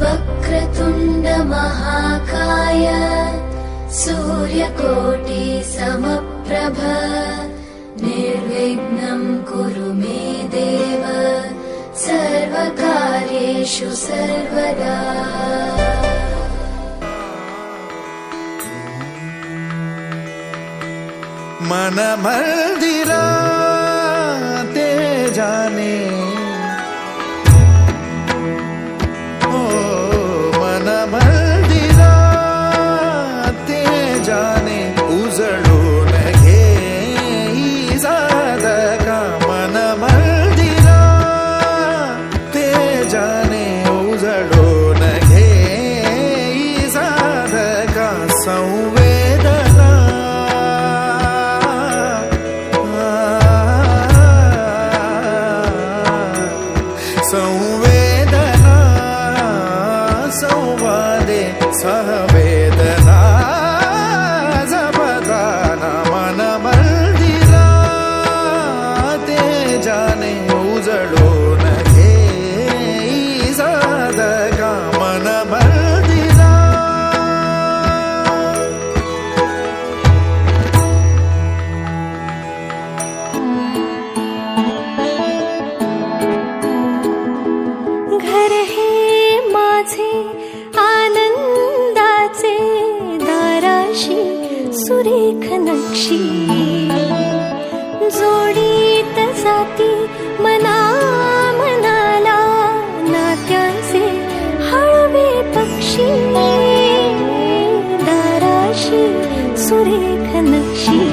वक्रतुंड महाकाय सूर्यकोटि समप्रभ निर्विघ्नं कुरु मे देव सर्वकार्येषु सर्वदा। मन मंदिरा ते जाने ओ मन मंदिरा ते जाने उजळून घे साधका मन मंदिरा ते जाने उजळून घे साधका संवेदना संवेदना संवादे सहवेदना जपदाना मन मंदिरा ते जाने उजळून घे साधका मन मंदिरा। घर हे माझे आनंदाचे दाराशी सुरेख नक्षी जोडीत जाती मना मनाला नात्यांचे हळवे पक्षी दाराशी सुरेख नक्षी